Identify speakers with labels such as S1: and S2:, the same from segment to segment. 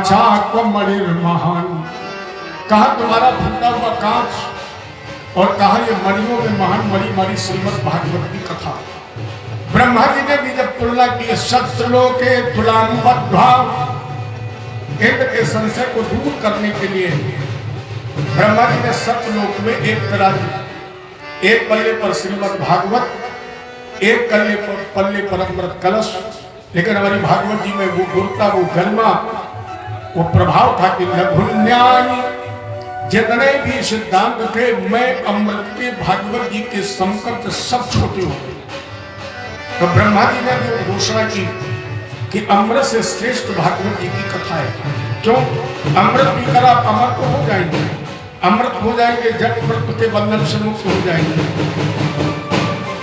S1: काचा को मणिर महान, कहा तुम्हारा फूटा हुआ कांच और कहा ये मणियों में महान मणि मारी श्रीमद् भागवत की कथा। ब्रह्मा जी ने भी जब तुलना की शस्त्रों के तुलाम भाव इंद्र के संशय को दूर करने के लिए ब्रह्मा जी ने सत्यलोक में एक तरह एक पल्ले पर श्रीमद् भागवत, एक पल्ले पर अमृत कलश। लेकिन हमारी भागवत जी में वो गुरुता, वो गरिमा, वो प्रभाव था कि लघुन्यानी जितने भी सिद्धांत थे, मैं अमृत के भागवत जी के समकक्ष सब छोटे हो गए। तो ब्रह्मा जी ने भी घोषणा की कि अमृत से श्रेष्ठ भागवत जी की कथा है। क्यों? अमृत पीकर आप अमर तो हो जाएंगे, अमृत हो जाएंगे, जन्म मृत्यु के बंधन से मुक्त हो जाएंगे,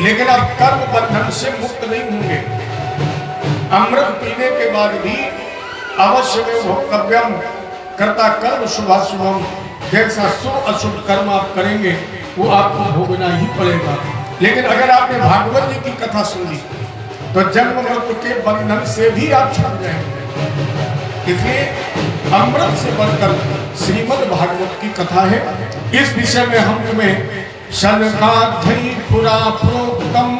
S1: लेकिन आप कर्म बंधन से मुक्त नहीं होंगे। अमृत पीने के बाद भी अवश्य में भोक्तव्यम कर्ता कर्म शुभाशुभम, जैसा शुभ अशुभ कर्म आप करेंगे वो आपको भोगना ही पड़ेगा। लेकिन अगर आपने भागवत जी की कथा सुनी तो जन्म मृत्यु के बंधन से भी आप छूट जाएंगे। इसलिए अमृत से बढ़कर श्रीमद् भागवत की कथा है। इस विषय में हम तुम्हें शनकाधि पुरा प्रोक्तम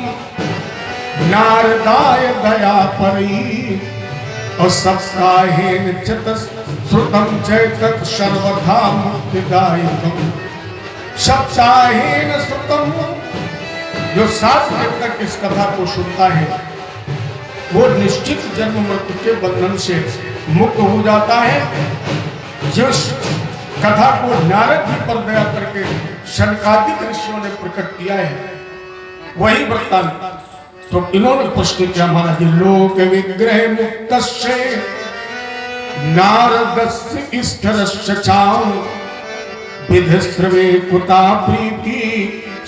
S1: नारदाय दया परी और सप्ताहेन चतुश्रुतम चैतत सर्वथा मुक्तिदायकम। सप्ताहेन श्रुतम, जो 7 दिन तक इस कथा को सुनता है वो निश्चित जन्म मृत्यु के बंधन से मुक्त हो जाता है। जिस कथा को नारद जी पर दया करके शनकादिक ऋषियों ने प्रकट किया है वही वृत्तांत। तो इन्होंने प्रश्न किया, महाराज लोक विग्रह मुक्त से नारदस्य स्थिरस्य चाऊ विधिस्रवे कुता प्रीति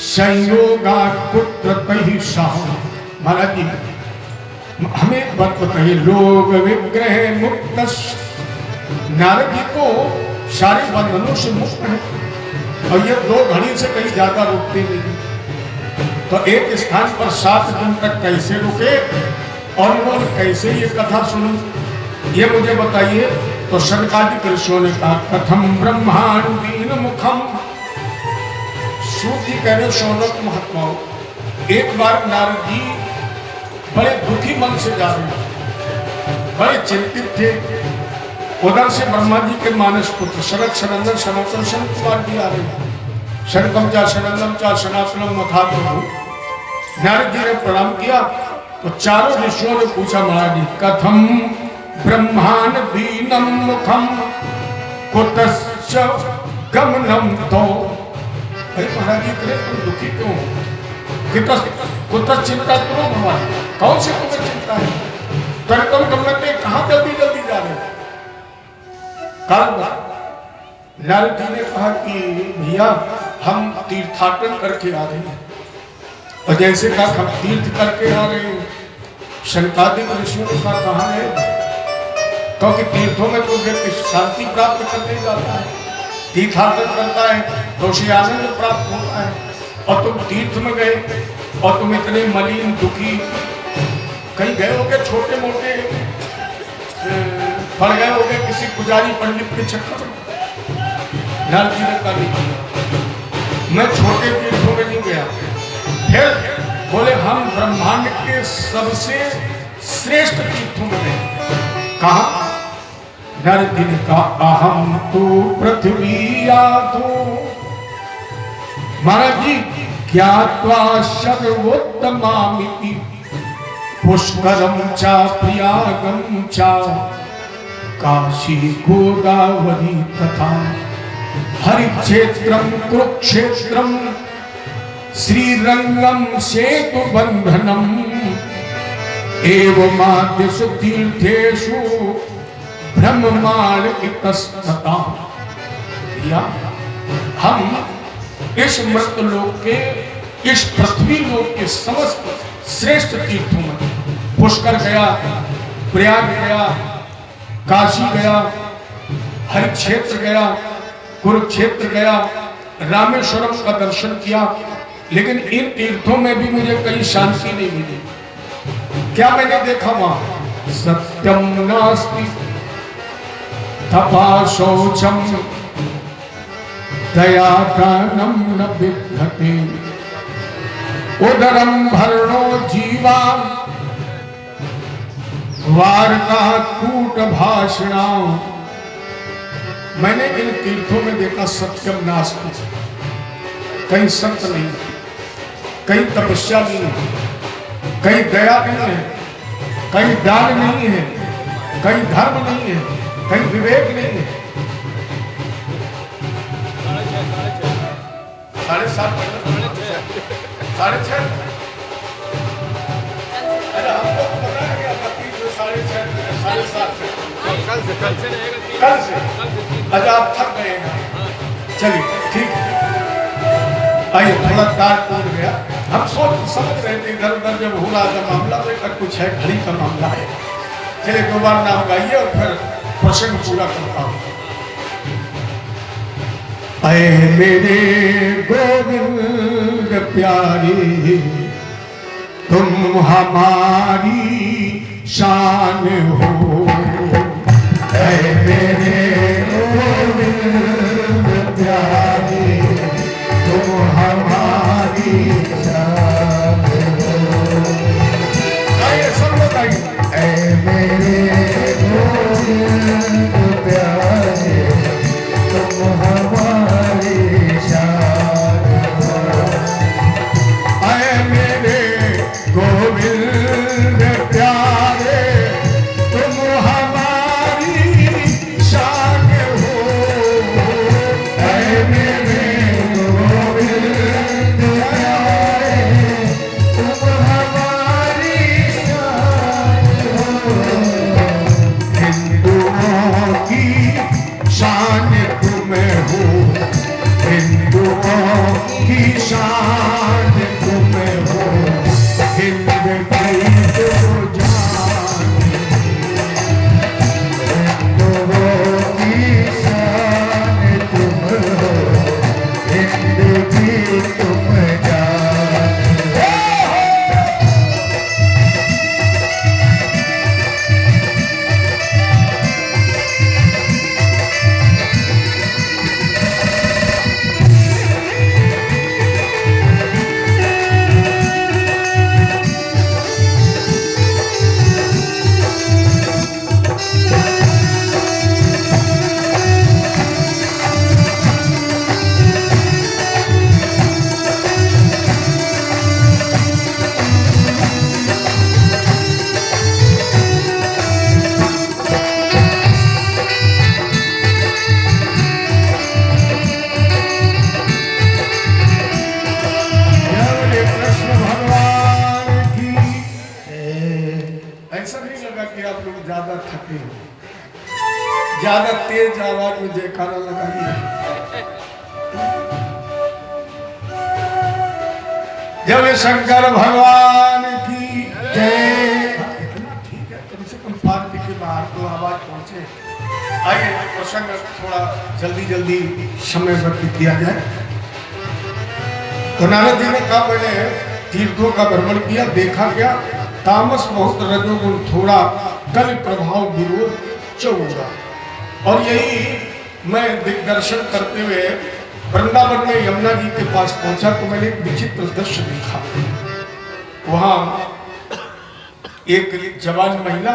S1: संयोगा कुत्र तहि साहु। महाराज जी हमें एक बात बताइए, लोक विग्रह मुक्त, नारद जी को सारे बंधनों से मुक्त है और ये 2 घड़ी से कहीं ज्यादा रुकते नहीं। तो एक स्थान पर 7 दिन तक कैसे रुके और उन्होंने कैसे ये कथा सुनी, ये मुझे बताइए। तो शनकादिक ऋषियों ने कहा, कथम ब्रह्मांडीन मुखम। सूत जी कह रहे शौनक महात्मा, एक बार नारद जी बड़े दुखी मन से जा रहे थे, बड़े चिंतित थे। उधर से ब्रह्मा जी के मानस पुत्र शरद सनंदन सनातन सन कुमार जी आ रहे। शरकम चा सनंदम चा सनातनम मथा प्रभु। नारद जी ने प्रणाम किया तो चारों ऋषियों ने पूछा, महाराज जी कथम ब्रह्मांड दीनम मुखम कुतश्च गमनम तो। अरे महाराज जी इतने तुम दुखी क्यों? कुतश्च चिंता क्यों भगवान? कौन सी तुम्हें चिंता है? कर्तव्य गमनते कहाँ जल्दी जल्दी जा रहे हो? नारद जी ने कहा कि भैया हम तीर्थाटन करके आ रहे हैं। और जैसे कहा हम तीर्थ करके आ रहे हैं, शनकादिक ऋषियों ने कहा कहाँ है? क्योंकि तीर्थों में तो व्यक्ति शांति प्राप्त करने जाता है, तीर्थाटन करता है तो उसे आनंद प्राप्त होता है। और तुम तीर्थ में गए और तुम इतने मलिन दुखी, कहीं गए होगे छोटे मोटे पड़ गए होगे किसी पुजारी पंडित के चक्कर में? नारद जी ने कहा नहीं, मैं छोटे तीर्थों में नहीं गया। फिर बोले हम ब्रह्मांड के सबसे श्रेष्ठ तीर्थों में गए। कहा? नारद जी ने कहा अहम तो पृथ्वी आदो। महाराज जी ज्ञात्वा सर्वोत्तमामिति पुष्करम चा प्रयागम चा काशी गोदावरी तथा हरिक्षेत्रम कुरुक्षेत्रम श्रीरंगम सेतु बंधनम एवमाद्यसु तीर्थेषु ब्रह्मांड इतस्तता। या हम इस मृत लोक के, इस पृथ्वी लोक के समस्त श्रेष्ठ तीर्थों में पुष्कर गया, प्रयाग गया, काशी गया, हरिक्षेत्र गया, कुरुक्षेत्र गया, रामेश्वरम का दर्शन किया। लेकिन इन तीर्थों में भी मुझे कहीं शांति नहीं मिली। क्या मैंने देखा वहां? सत्यम नास्ति तपा शौचम दया दानम न बिभ्यते उदरम भरणो जीवा वार्ता कूट भाषणा। मैंने इन तीर्थों में देखा सत्यम नास्ति, कहीं सत्य नहीं, कहीं तपस्या नहीं है, कहीं दया नहीं है, कहीं दान नहीं है, कहीं धर्म नहीं है, कहीं विवेक नहीं है। 7:30 6:30 अरे हमको पता है कि आपकी जो 6:30 7:30 कल से अच्छा आप थक गए हैं। चलिए ठीक है, आइए थोड़ा तार टूट गया। हम सोच समझ रहे थे इधर उधर जब हो रहा था मामला तो एक कुछ है, घड़ी का मामला है। चलिए दोबारा नाम गाइए और फिर प्रसंग पूरा करता हूँ। ऐ मेरे गोविंद प्यारे तुम हमारी शान हो, ऐ मेरे गोविंद प्यारे तुम हमारी शान हो। आइए सब लोग आइए। ऐ मेरे गोविंद प्यारे तुम हमारी शान हो, ऐ मेरे गोविंद प्यारे तुम हमारी शान हो, ऐ मेरे गोविंद प्यारे तुम हमारी शान हो। हिंदुओं की शान तुम हो, हिंदुओं की शान तुम हो, हिंद की तो जान, हिंदुओं की शान तुम हो, हिंद की तुम जान। ज्यादा तेज आवाज में जयकारा लगाइए। जब शंकर भगवान की जय। ठीक है, कम से कम पार्टी के बाहर तो आवाज पहुंचे। आइए प्रसंग थोड़ा जल्दी जल्दी समय व्यतीत किया जाए। तो नारद जी ने कहा मैंने तीर्थों का भ्रमण किया, देखा गया तामस बहुत रजोगुण थोड़ा, कल प्रभाव विरोध चौड़ा। और यही मैं दिग्दर्शन करते हुए वृंदावन में यमुना जी के पास पहुंचा तो मैंने एक विचित्र दृश्य देखा। वहां एक जवान महिला,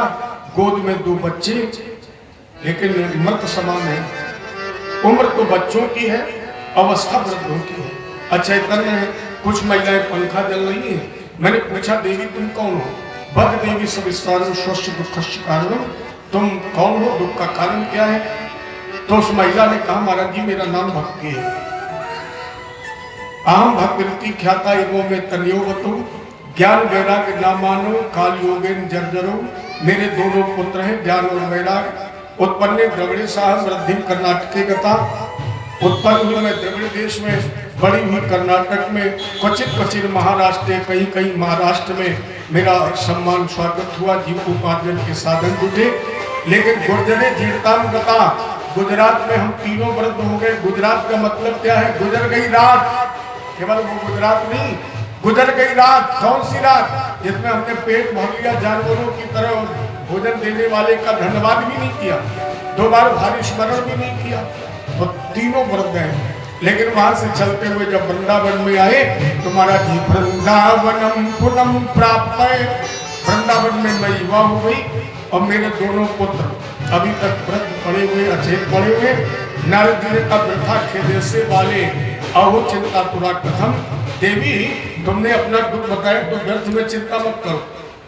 S1: गोद में 2 बच्चे, लेकिन मर्द समान है। उम्र तो बच्चों की है, अवस्था वृद्धों की है, अचैतन्य है। कुछ महिलाएं पंखा जल रही है। मैंने पूछा देवी तुम कौन हो? बद देवी सब विस्तार स्वच्छ दुख कारण, तुम कौन हो, दुख का कारण क्या है? तो उस महिला ने कहा महाराज जी मेरा नाम भक्ति है। अहम भक्ति ख्याता एवं में तनयोवतु, ज्ञान वैराग्य नामानो काल योगेन जर्जरो। मेरे 2 पुत्र हैं ज्ञान और वैराग्य। उत्पन्न द्रविड़ साहब वृद्धि कर्नाटके गता, उत्पन्न हुई मैं द्रविड़ देश में, बड़ी हुई कर्नाटक में, क्वचित महाराष्ट्र, कहीं कहीं महाराष्ट्र में मेरा सम्मान स्वागत हुआ। जीविकोपार्जन के साधन जुटे। लेकिन गुर्जरे जीर्ताम गता, गुजरात में हम तीनों वृद्ध हो गए। गुजरात का मतलब क्या है? गुजर गई रात। केवल वो गुजरात नहीं, गुजर गई रात। कौन सी रात? जिसमें हमने पेट भर लिया, जानवरों की तरह भोजन देने वाले का धन्यवाद भी नहीं किया। 2 बार भारी स्मरण भी नहीं किया, तो तीनों व्रत गए। लेकिन वहां से चलते हुए जब वृंदावन में आए तो महाराज जी वृंदावनम पुनम प्राप्त, वृंदावन में मैं युवा हो गई और मेरे दोनों पुत्र अभी तक व्रत पड़े हुए, अचेत पड़े हुए। नारद जी ने कहा वृथा खेदे से वाले अहो चिंता तुरा कथम, देवी तुमने अपना दुख बताया तो व्यर्थ में चिंता मत करो,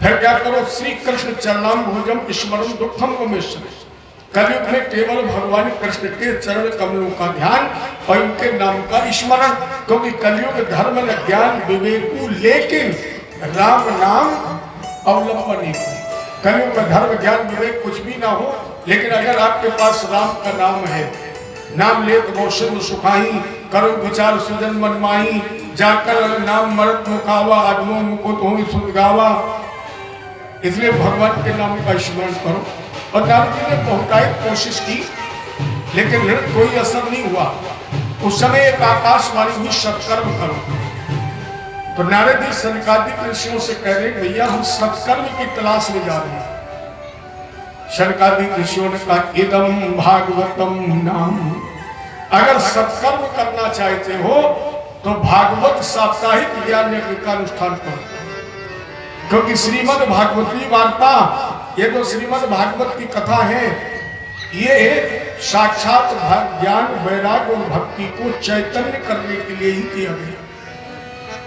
S1: फिर क्या करो, श्री कृष्ण चरणाम भोजम स्मरण दुखम उमेश्वर। कलयुग में केवल भगवान कृष्ण के चरण कमलों का ध्यान और इनके नाम का स्मरण, क्योंकि कलयुग धर्म न ज्ञान विवेकु लेकिन राम नाम अवलंबन। कलयुग में धर्म ज्ञान विवेक कुछ भी ना हो, लेकिन अगर आपके पास राम का नाम है, नाम ले तो मोशन सुखाई, करो विचार सुजन मनमाही, जाकर नाम मरत मुखावा, आदमो मुकुत हो सुध गावा। इसलिए भगवान के नाम का स्मरण करो। और नारद जी ने बहुतायत कोशिश की, लेकिन कोई असर नहीं हुआ। उस समय एक आकाशवाणी हुई, सत्कर्म करो। तो नारद जी सनकादिक ऋषियों से कह रहे भैया हम सत्कर्म की तलाश में जा रहे हैं। सनकादिक ऋषियों ने कहा इदम भागवतम नाम, अगर सत्कर्म करना चाहते हो तो भागवत साप्ताहिक ज्ञान यज्ञ का अनुष्ठान करो, क्योंकि श्रीमद् भागवती वार्ता, ये जो श्रीमद् भागवत की कथा है, ये साक्षात ज्ञान वैराग्य और भक्ति को चैतन्य करने के लिए ही किया गया।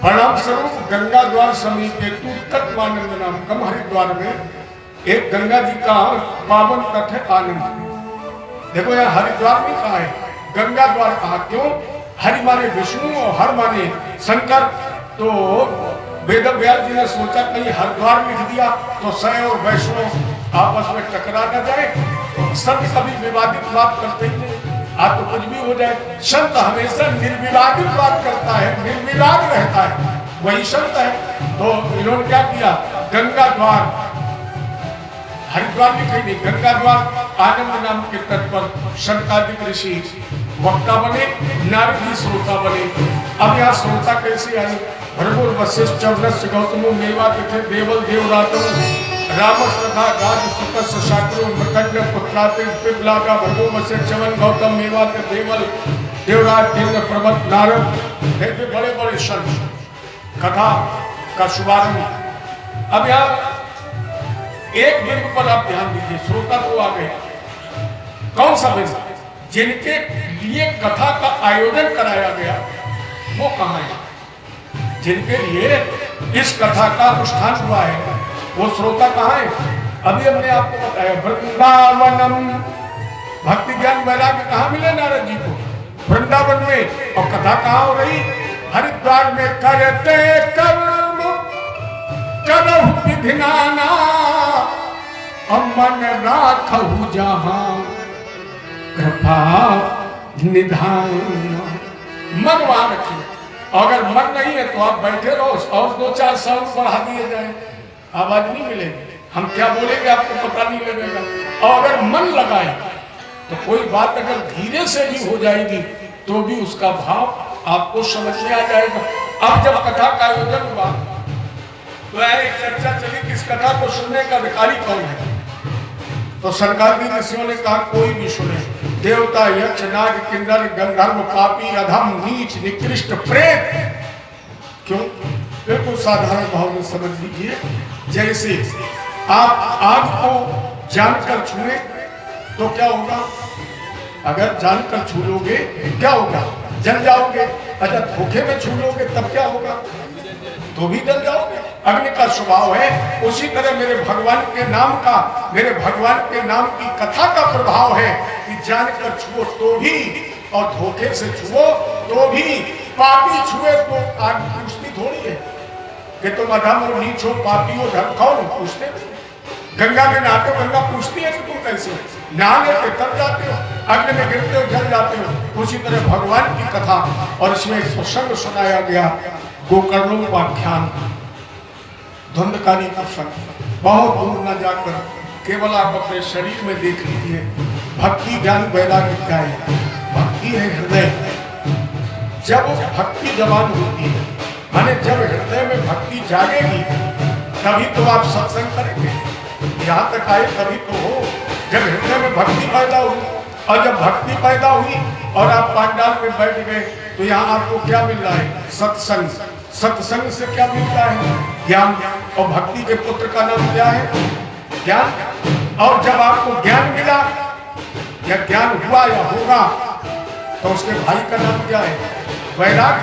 S1: परिणाम स्वरूप गंगा द्वार समीप तत्वानंद नाम कम हरिद्वार में एक गंगा जी का पावन तट है आनंद। देखो यहाँ हरिद्वार में कहा है, गंगा द्वार कहा, क्यों? हरि माने विष्णु और हर माने शंकर। तो वेद व्यास जी ने सोचा कहीं हरिद्वार लिख दिया तो शैव और वैष्णव आपस में टकरा न जाए। संत कभी विवादित बात करते ही नहीं, आप तो कुछ भी हो जाए। संत हमेशा निर्विवादित बात करता है, निर्विवाद रहता है, वही संत है। तो इन्होंने क्या किया, गंगा द्वार, हरिद्वार लिखे नहीं, गंगा द्वार आनंद नाम के तट पर सनकादिक ऋषि वक्ता बने, नारद जी श्रोता बने। अब यहाँ श्रोता कैसे आए? भरपूर वशिष्ठ चौदस गौतमो मेवा तिथे देवल देवरातम रामस तथा गाज सुकस शाक्रो मृतज्ञ पुत्राते पिपलागा भरपूर वशिष्ठ चवन गौतम मेवा के देवल देवराज तेन्द्र प्रबत नारद, ऐसे बड़े बड़े संत कथा का शुभारंभ। अब यहाँ एक बिंदु पर आप ध्यान दीजिए, श्रोता तो आ गए, कौन सा बिंदु? जिनके लिए कथा का आयोजन कराया गया वो कहाँ है? जिनके लिए इस कथा का अनुष्ठान हुआ है वो श्रोता कहाँ है? अभी हमने आपको बताया वृंदावनम, भक्ति ज्ञान वैराग्य कहाँ मिले नारद जी को? वृंदावन में। और कथा कहाँ हो रही? हरिद्वार में। करते कर्म करहु विधि नाना, मन राखहु जहाँ कृपा निधान। मन वहां रखिए, अगर मन नहीं है तो आप बैठे रहो और 2-4 साउंड बढ़ा दिए जाए, आवाज नहीं मिलेगी, हम क्या बोलेंगे आपको पता नहीं लगेगा। और अगर मन लगाए तो कोई बात अगर धीरे से भी हो जाएगी तो भी उसका भाव आपको समझ में आ जाएगा। अब जब कथा का आयोजन हुआ तो एक चर्चा चली, किस कथा को सुनने का अधिकारी कौन है? तो सनकादिक ऋषियों ने कहा कोई भी सुने, देवता यक्ष नाग किन्नर गंधर्व पापी अधम नीच निकृष्ट प्रेत। क्यों? बिल्कुल साधारण भाव में समझ लीजिए, जैसे आप आग को जानकर छुए तो क्या होगा? अगर जानकर छू लोगे क्या होगा? जल जाओगे। अच्छा धोखे में छू लोगे तब क्या होगा? तो भी जल जाओगे। अग्नि का स्वभाव है। उसी तरह मेरे भगवान के नाम का, मेरे भगवान के नाम की कथा का प्रभाव है कि जानकर छुओ तो भी और धोखे से छुओ तो भी। पापी छुए तो आग पूछती थोड़ी है कि तुम अधम हो, नीच हो, पापी हो, धर्म कौन हो, पूछते नहीं। गंगा में नहाते हो, गंगा पूछती है कि तुम कैसे हो, नहा लेते तब जाते हो, अग्नि में गिरते हो जल जाते हो। उसी तरह भगवान की कथा, और इसमें एक प्रसंग सुनाया गया, गोकर्णोपाख्यान, धुंधकारी प्रसंग। बहुत दूर न जाकर केवल आप अपने शरीर में देख लीजिए। भक्ति ज्ञान वैराग्य क्या है? भक्ति है हृदय। जब भक्ति जवान होती है, माने जब हृदय में भक्ति जागेगी तभी तो आप सत्संग करेंगे। यहाँ तक आए तभी तो हो। जब हृदय में भक्ति पैदा हुई, और जब भक्ति पैदा हुई और आप पांडाल में बैठ गए, तो यहाँ आपको क्या मिल रहा है? सत्संग। सत्संग से क्या मिलता है? ज्ञान। और भक्ति के पुत्र का नाम क्या है? ज्ञान। और जब आपको ज्ञान मिला या ज्ञान हुआ या होगा, तो उसके भाई का नाम क्या है? वैराग।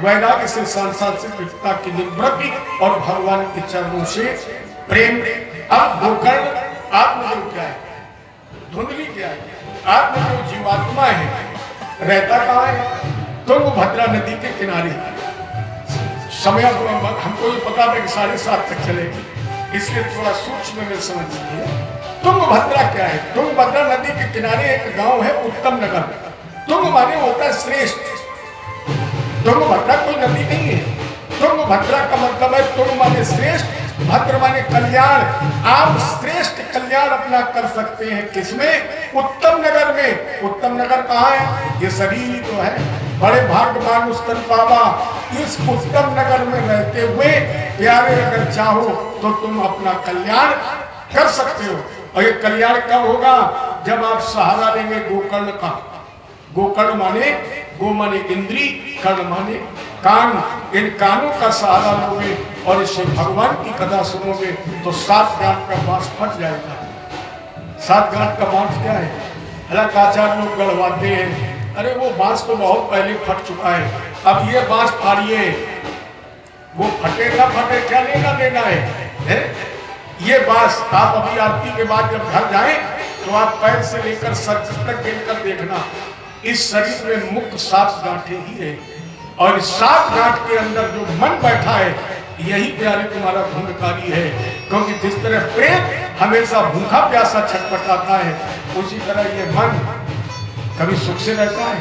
S1: वैराग से सांसारिकता की निवृत्ति और भगवान के चरणों से प्रेम। अब गोकर्ण आत्मदेव क्या है? धुंधली क्या है? आत्मदेव जीवात्मा है, रहता कहाँ है? तुंगभद्रा नदी के किनारे। समय हमको ये पता था कि 7:30 तक चलेगी, इसलिए थोड़ा सूक्ष्म में समझ लीजिए। तुंगभद्रा क्या है? तुंगभद्रा नदी के किनारे एक गांव है उत्तम नगर। तुंग माने होता है श्रेष्ठ। तुंगभद्रा कोई नदी नहीं है। तुंगभद्रा का मतलब है तुंग माने श्रेष्ठ, भद्र माने कल्याण। आप श्रेष्ठ कल्याण अपना कर सकते हैं किसमें? उत्तम नगर में। उत्तम नगर कहाँ है? ये शरीर ही तो है। बड़े भाग्यवान उस्तन बाबा, इस उत्तम नगर में रहते हुए प्यारे अगर चाहो तो तुम अपना कल्याण कर सकते हो। और ये कल्याण कब होगा? जब आप सहारा लेंगे गोकर्ण का। गोकर्ण माने, गो माने इंद्री, कर्ण माने कान। इन कानों का सहारा लोगे और इससे भगवान की कथा सुनोगे तो 7 गांठ का बांस फट जाएगा। 7 गांठ का बांस क्या है? अलग आचार्य लोग गढ़वाते हैं, अरे वो बांस तो बहुत पहले फट चुका है, अब ये बांस फाड़िए। वो फटे ना फटे क्या लेना देना है? ये बांस आप अभी आरती के बाद जब घर जाएं तो आप पैर से लेकर सर तक गिनकर देखना, इस शरीर में मुक्त 7 गांठें ही है। और इस 7 गांठ के अंदर जो मन बैठा है, यही प्यारे तुम्हारा भूमिकारी है। क्योंकि जिस तरह प्रेम हमेशा भूखा प्यासा छटपटाता है, उसी तरह ये मन कभी सुख से रहता है?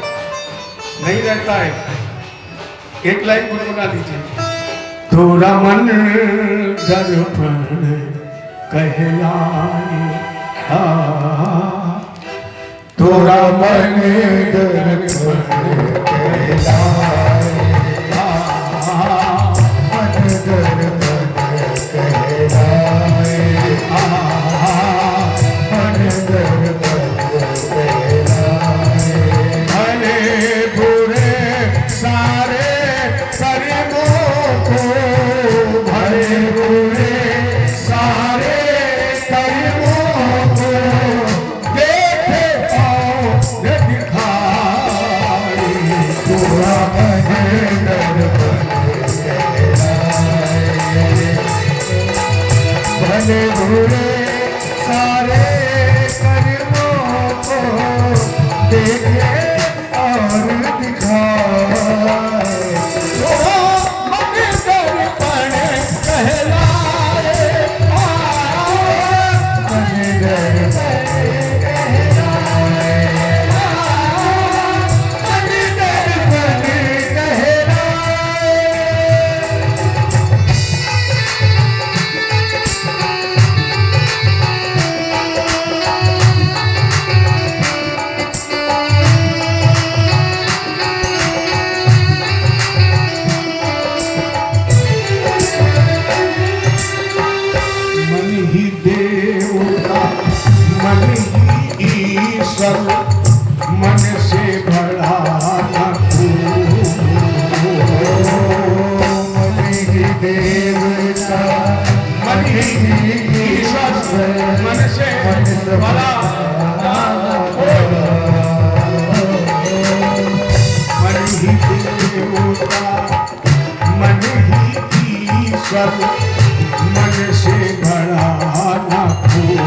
S1: नहीं रहता है। एक लाइन गुनगुना लीजिए। थोड़ा मन दर्पण कहलाए,
S2: थोड़ा मन दर्पण कहलाए, मन दर्पण कहलाए, मन दर्पण कहलाए। भले बुरे सारे कर्मों को, भले बुरे सारे कर्मों को देखे और दिखाए, पूरा मन दर्पण कहलाए। भले बुरे सारे कर्मों को देखे और दिखाए, थोड़ा मन दर्पण कहलाए, मन दर्पण कहलाए, मन दर्पण कहलाए। मन ही देवता, मन ही ईश्वर, मन से बड़ा न कोई। मन ही देवता, मन ही ईश्वर, मन से बड़ा न कोई। मन ही देवता, मन ही ईश्वर, मन से बड़ा न कोई।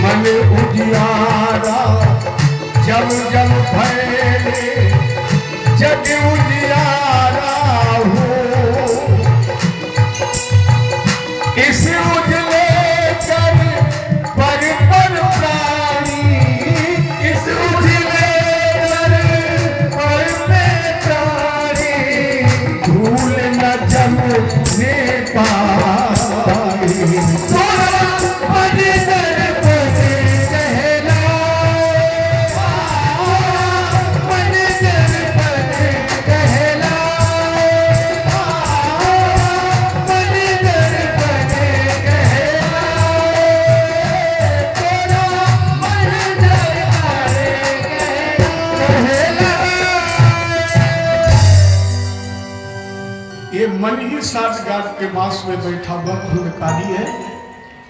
S2: मन उजियारा जब जब फैले, जग उजियारा हो, इस उजले कर पर प्राणी, इस उजले कर पर प्राणी, धूल न जमने पाए। थोड़ा मन दर्पण कहलाए, मन दर्पण कहलाए,
S1: मन ही सात गांठ के बांस में बैठा हुआ धूर्णकारी है।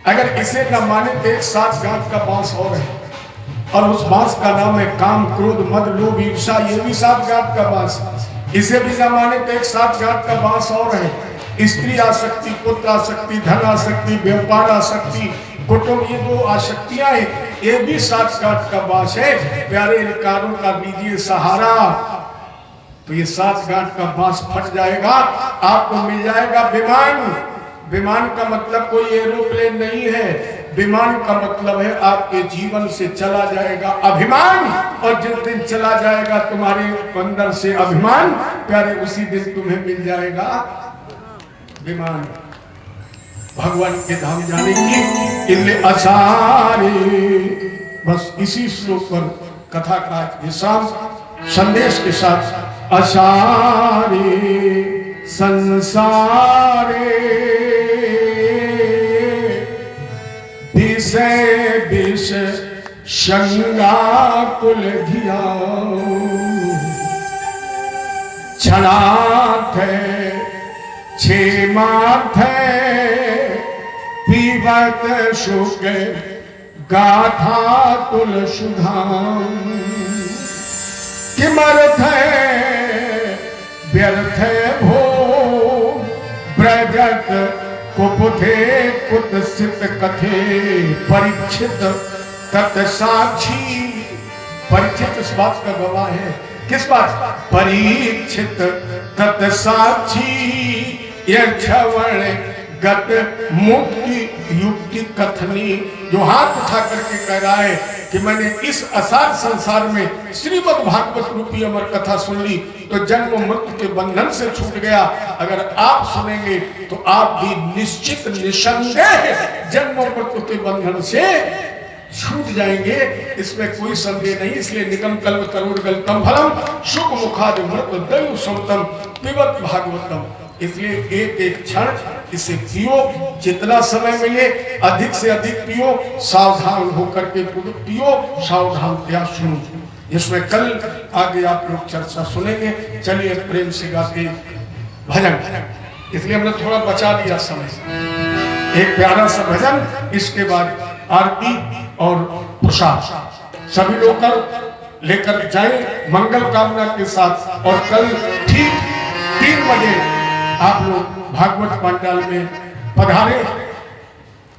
S1: अगर इसे न माने तो एक सात गांठ का बांस और है, और उस बांस का नाम है काम, क्रोध, मद, लोभ, ईर्ष्या। ये भी सात गांठ का बांस। इसे भी न माने तो एक सात गांठ का बांस और है। स्त्री आसक्ति, पुत्र आसक्ति, धन आसक्ति, व्यापार आसक्ति, कुटुंब, ये दो आसक्तियां हैं, ये भी सात गांठ का बांस है। प्यारे इनकारों का दीजिए सहारा, तो ये सात गांठ का बांस फट जाएगा, आपको मिल जाएगा विमान। विमान का मतलब कोई एरोप्लेन नहीं है, विमान का मतलब है आपके जीवन से चला जाएगा अभिमान, और जिस दिन चला जाएगा तुम्हारे अंदर से अभिमान, प्यारे उसी दिन तुम्हें मिल जाएगा विमान। भगवान के धाम जाने की इनले असारे, बस इसी श्लोक पर कथा का विश्राम संदेश के साथ। असारे संसारे विषय विष शंगा कुल धिया, क्षणार्थ क्षेमार्थ पीबत शुक गाथा तुल सुधाम। किमर्थ व्यर्थ भो ब्रजत कुपुथे कुत्सित कथे, परीक्षित तत्साक्षी। परीक्षित इस बात का गवाह है। किस बात? परीक्षित तत्साक्षी। यह श्रवण गत मुक्ति युक्ति कथनी, जो हाथ उठा करके कह रहा है कि मैंने इस असार संसार में श्रीमद् भागवत रूपी अमर कथा सुन ली तो जन्म मृत्यु के बंधन से छूट गया। अगर आप सुनेंगे तो आप भी निश्चित निसंदेह जन्म मृत्यु के बंधन से छूट जाएंगे, इसमें कोई संदेह नहीं। इसलिए निगम कल्प तरुर्गल्पम फलम सुख मुखाद मृत दैव समतम पिबत भागवतम। इसलिए एक एक क्षण इसे पियो, जितना समय मिले अधिक से अधिक पियो, सावधान होकर के पियो, सावधान सुनो। इसमें कल आगे आप लोग चर्चा सुनेंगे। चलिए प्रेम से गाते भजन, इसलिए हमने थोड़ा बचा दिया समय। एक प्यारा सा भजन, इसके बाद आरती और प्रसाद सभी लोग कर लेकर जाए मंगल कामना के साथ। और कल ठीक 3 बजे आप लोग भागवत पंडाल में पधारे।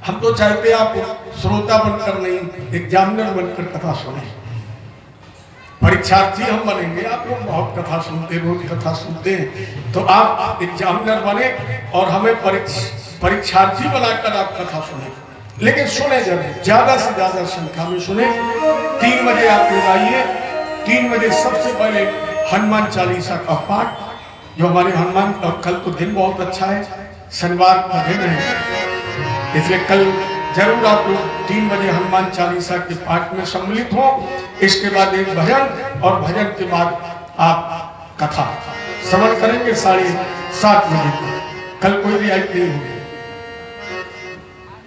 S1: हम तो चाहते आप श्रोता बनकर नहीं, एग्जामिनर बनकर कथा सुने। परीक्षार्थी हम बनेंगे, आप लोग बहुत कथा सुनते, रोज कथा सुनते हैं, तो आप एग्जामिनर बने और हमें परीक्षार्थी बनाकर आप कथा सुने। लेकिन सुने जरूर, ज्यादा से ज्यादा संख्या में सुने। 3 बजे आप लोग आइए। 3 बजे सबसे पहले हनुमान चालीसा का पाठ, जो हमारे हनुमान, और कल तो दिन बहुत अच्छा है, शनिवार का दिन है, इसलिए कल जरूर आप लोग 3 बजे हनुमान चालीसा के पाठ में सम्मिलित हो। इसके बाद एक भजन, और भजन के बाद आप कथा श्रवण करेंगे 7:30 बजे। कल कोई रियायत नहीं होगी।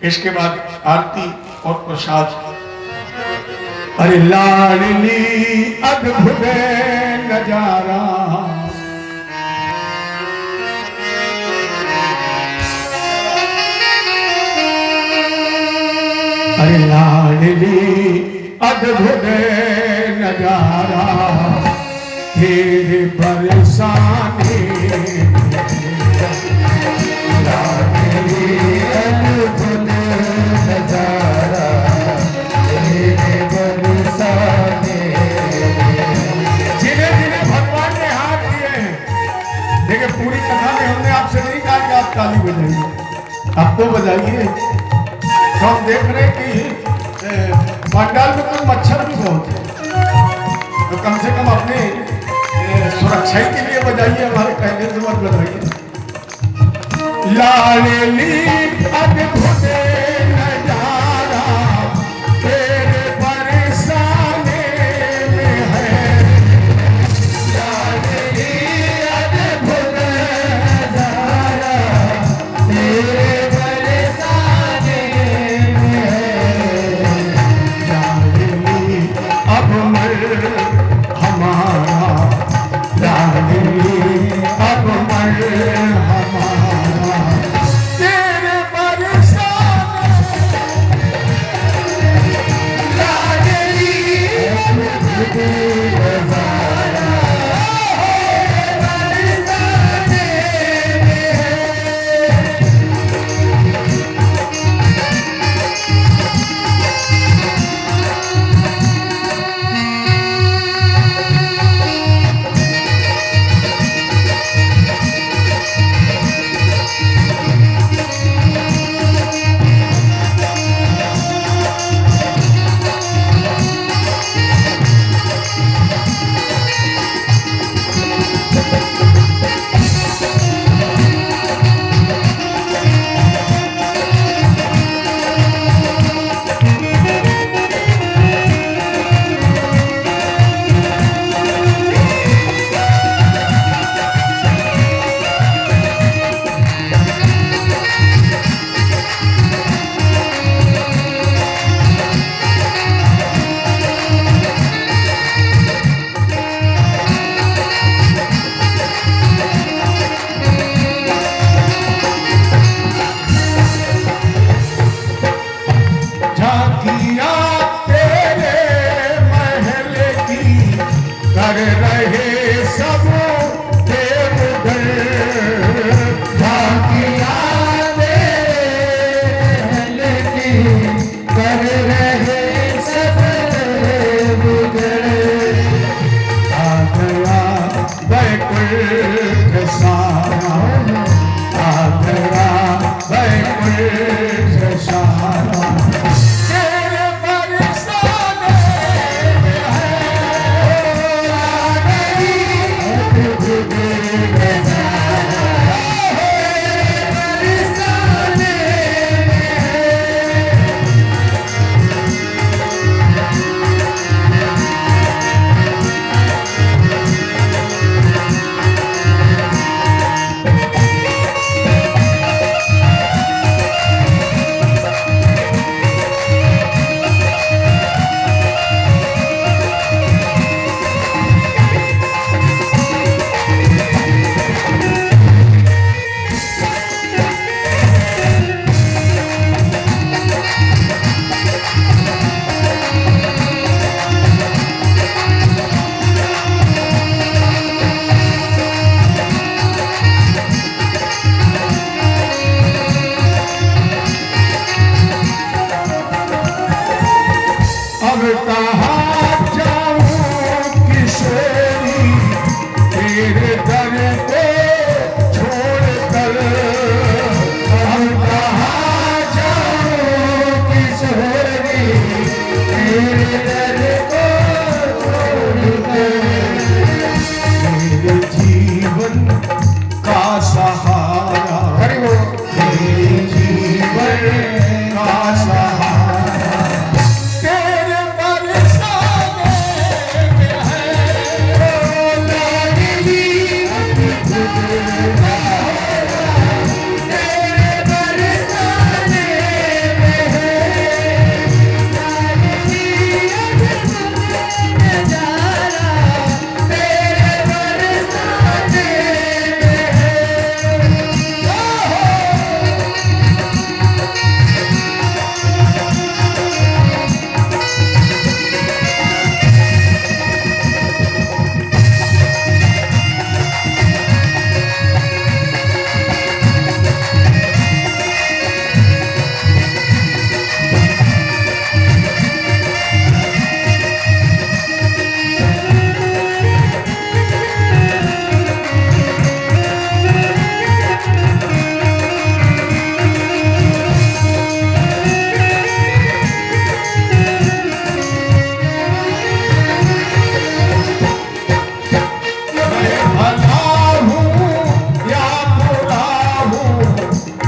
S1: इसके बाद आरती और प्रसाद। अरे लाडली अद्भुत नजारा, अरे लाडली अद्भुत नजारा, तेरे बरसाने लाडली अद्भुत नजारा, तेरे बरसाने। जिन्हें जिन्हें भगवान ने हाथ दिए हैं, देखिए पूरी कथा में हमने आपसे नहीं कहा कि आप ताली बजाइए, आप तो बजाइए। तो हम देख रहे हैं कि पंडाल में कोई मच्छर भी बहुत है, तो कम से कम अपने सुरक्षा के लिए बजाइए, हमारे कहने से मत बजाइए। लाडली अद्भुत नजारा, तेरे बरसाने में है। लाडली अद्भुत नजारा, तेरे बरसाने में है। लाडली अब मर हमारा, लाडली अब मर हमारा।
S2: झांकियां तेरे महल की कर रहे सब देवगण। झांकियां तेरे महल की कर रहे सब देवगण। आ गया वैकुंठ सारा, आ गया वैकुंठ सारा। तेरे बरसाने में है अद्भुत नज़ारा। बरसाने में है। अब कहाँ जाऊँ किशोरी तेरे दर को छोड़कर। अब कहाँ जाऊँ किशोरी तेरे दर को छोड़कर। तेरे जीवन का सहारा, तेरे जीवन का सहारा। तेरे बरसाने में है लाडली अद्भुत नज़ारा। तेरे बरसाने में है लाडली अद्भुत नज़ारा। तेरे बरसाने में है।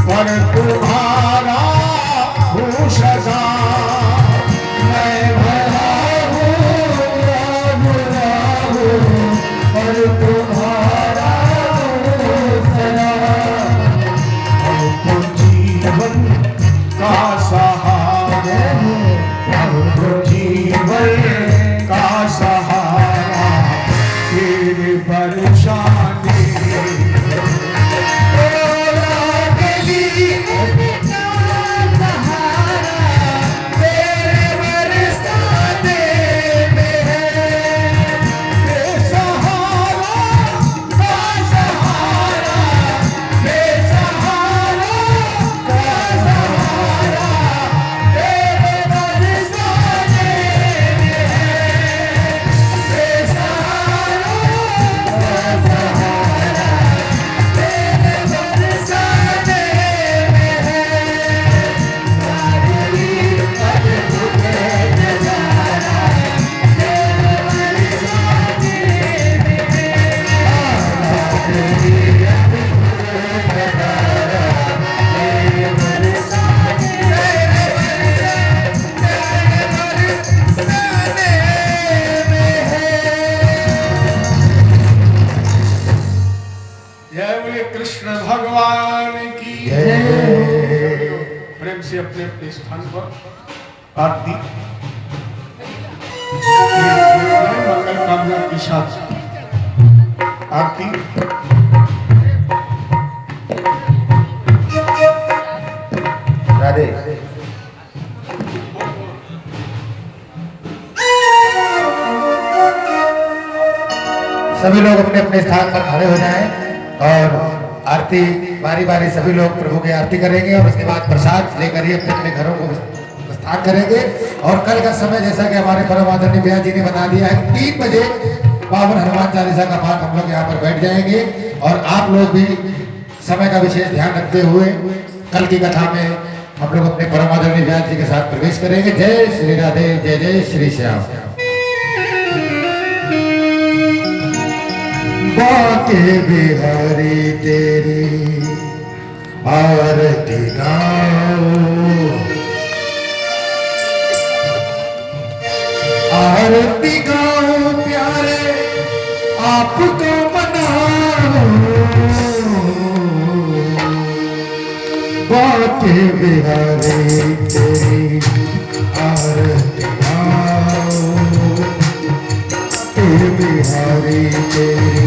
S2: पर तुम्हारा हूँ सदा। मैं भला हूँ या बुरा हूँ पर तुम्हारा हूँ सदा। अब तो जीवन का सहारा, अब तो जीवन का सहारा। तेरे बरसाने कृष्ण भगवान की प्रेम से अपने अपने स्थान पर आरती मंगल कामना के साथ आरती। राधे
S3: सभी लोग अपने अपने स्थान पर खड़े हो जाएं और आरती बारी बारी सभी लोग प्रभु की आरती करेंगे और उसके बाद प्रसाद लेकर ही अपने अपने घरों को प्रस्थान करेंगे। और कल का समय जैसा कि हमारे परम आदरणीय भैया जी ने बता दिया है, 3 बजे पावन हनुमान चालीसा का पाठ हम लोग यहाँ पर बैठ जाएंगे और आप लोग भी समय का विशेष ध्यान रखते हुए कल की कथा में हम लोग अपने परम आदरणीय भैया जी के साथ प्रवेश करेंगे। जय श्री राधे, जय जय श्री श्याम। बाके बिहारी तेरी आरती गाओ, आरती गाओ प्यारे आपको मनाओ। बाके बिहारी तेरी आरती गाओ, तेरे बिहारी तेरी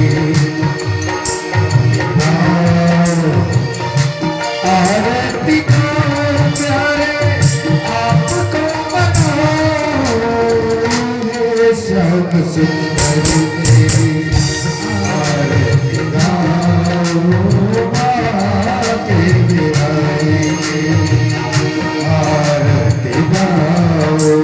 S3: आरती गाओ प्यारे आपको मनाओ। हे श्याम सुंदर तेरी आरती गाओ, बाके बिहारी तेरी आरती गाओ।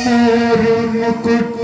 S3: मोर मुकुट